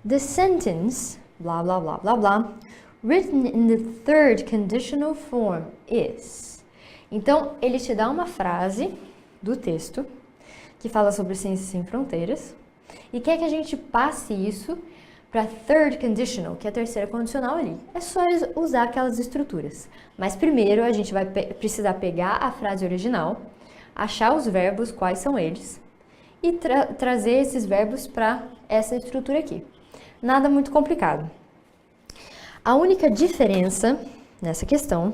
The sentence, blah, blah, blah, blah, blah, written in the third conditional form is. Então, ele te dá uma frase do texto que fala sobre ciências sem fronteiras e quer que a gente passe isso para third conditional, que é a terceira condicional ali. É só usar aquelas estruturas. Mas primeiro a gente vai precisar pegar a frase original, achar os verbos, quais são eles, e trazer esses verbos para essa estrutura aqui. Nada muito complicado. A única diferença nessa questão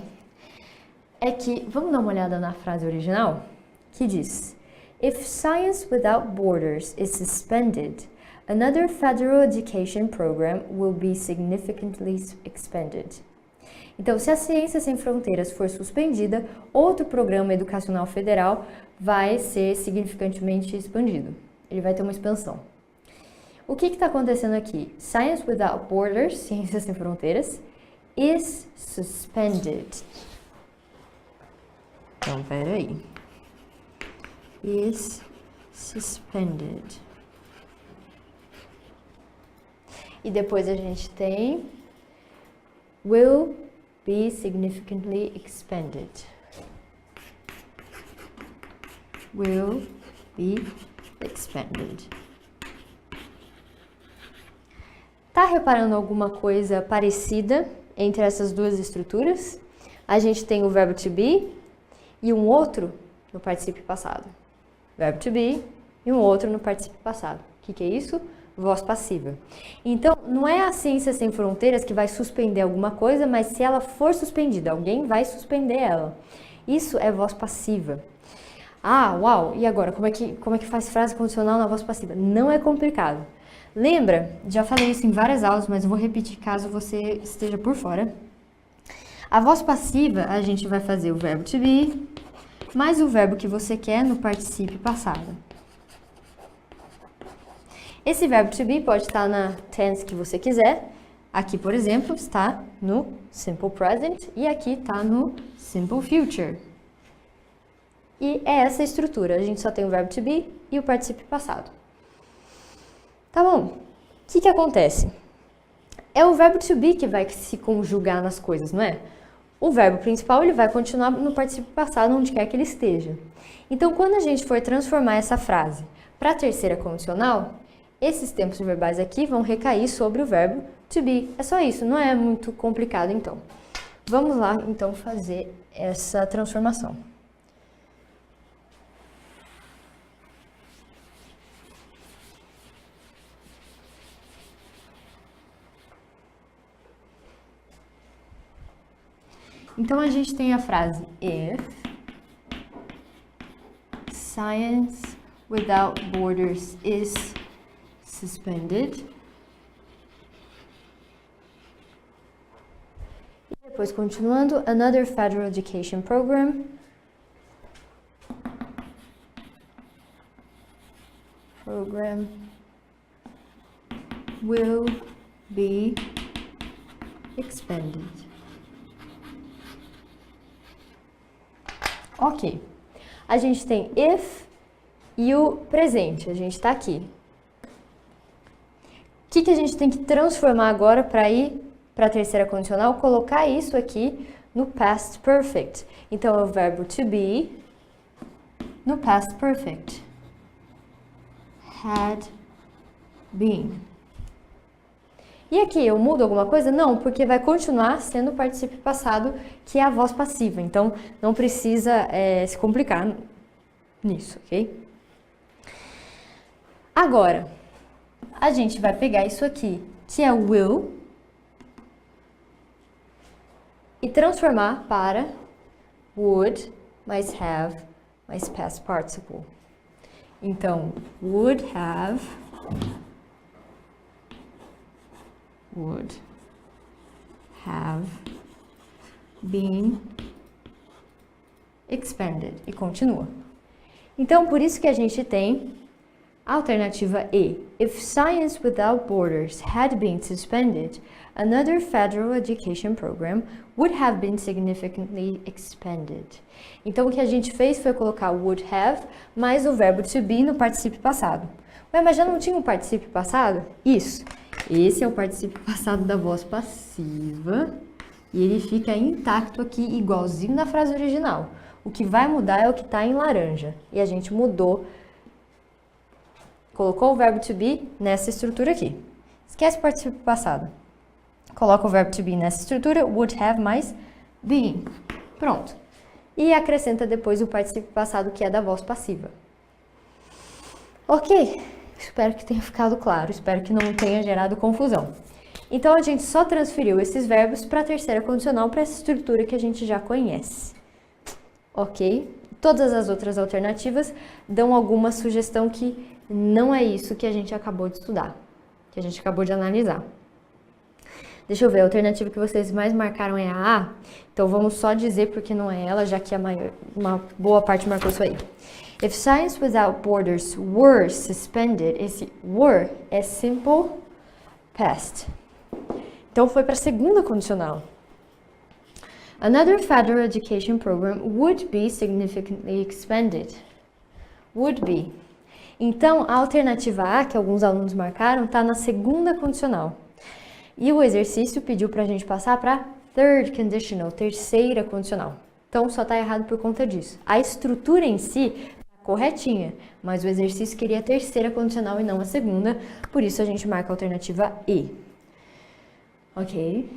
é que, vamos dar uma olhada na frase original, que diz: If science without borders is suspended, another federal education program will be significantly expanded. Então, se a ciência sem fronteiras for suspendida, outro programa educacional federal vai ser significantemente expandido. Ele vai ter uma expansão. O que está acontecendo aqui? Science without borders, ciência sem fronteiras, is suspended. Então, peraí. Is suspended. E depois a gente tem will be significantly expanded. Will be expanded. Tá reparando alguma coisa parecida entre essas duas estruturas? A gente tem o verbo to be e um outro no particípio passado. Verbo to be e um outro no particípio passado. O que é isso? Voz passiva. Então, não é a ciência sem fronteiras que vai suspender alguma coisa, mas se ela for suspendida, alguém vai suspender ela. Isso é voz passiva. Ah, uau! E agora? Como é que faz frase condicional na voz passiva? Não é complicado. Lembra? Já falei isso em várias aulas, mas eu vou repetir caso você esteja por fora. A voz passiva, a gente vai fazer o verbo to be, mais o verbo que você quer no particípio passado. Esse verbo to be pode estar na tense que você quiser. Aqui, por exemplo, está no simple present e aqui está no simple future. E é essa a estrutura. A gente só tem o verbo to be e o particípio passado. Tá bom. O que acontece? É o verbo to be que vai se conjugar nas coisas, não é? O verbo principal ele vai continuar no particípio passado, onde quer que ele esteja. Então, quando a gente for transformar essa frase para a terceira condicional, esses tempos verbais aqui vão recair sobre o verbo to be. É só isso, não é muito complicado, então. Vamos lá, então, fazer essa transformação. Então, a gente tem a frase if science without borders is suspended. E depois, continuando, another federal education program will be expanded. Ok. A gente tem if e o presente. A gente está aqui. O que a gente tem que transformar agora para ir para a terceira condicional? Colocar isso aqui no past perfect. Então, é o verbo to be no past perfect. Had been. E aqui, eu mudo alguma coisa? Não, porque vai continuar sendo o particípio passado, que é a voz passiva. Então, não precisa se complicar nisso, ok? Agora, a gente vai pegar isso aqui, que é will, e transformar para would mais have mais past participle. Então, would have been expanded. E continua. Então, por isso que a gente tem a alternativa E. If science without borders had been suspended, another federal education program would have been significantly expanded. Então, o que a gente fez foi colocar would have mais o verbo to be no particípio passado. Ué, mas já não tinha um particípio passado? Isso. Esse é o particípio passado da voz passiva e ele fica intacto aqui, igualzinho na frase original. O que vai mudar é o que está em laranja. E a gente mudou, colocou o verbo to be nessa estrutura aqui. Esquece o particípio passado. Coloca o verbo to be nessa estrutura, would have mais been. Pronto. E acrescenta depois o particípio passado, que é da voz passiva. Ok? Espero que tenha ficado claro, espero que não tenha gerado confusão. Então, a gente só transferiu esses verbos para a terceira condicional, para essa estrutura que a gente já conhece. Ok? Todas as outras alternativas dão alguma sugestão que não é isso que a gente acabou de estudar, que a gente acabou de analisar. Deixa eu ver, a alternativa que vocês mais marcaram é a A, então vamos só dizer porque não é ela, já que uma boa parte marcou isso aí. If Science Without Borders were suspended, esse were é simple past. Então foi para a segunda condicional. Another federal education program would be significantly expanded. Would be. Então, a alternativa A, que alguns alunos marcaram, está na segunda condicional. E o exercício pediu para a gente passar para third conditional, terceira condicional. Então, só está errado por conta disso. A estrutura em si está corretinha, mas o exercício queria a terceira condicional e não a segunda, por isso a gente marca a alternativa E. Ok?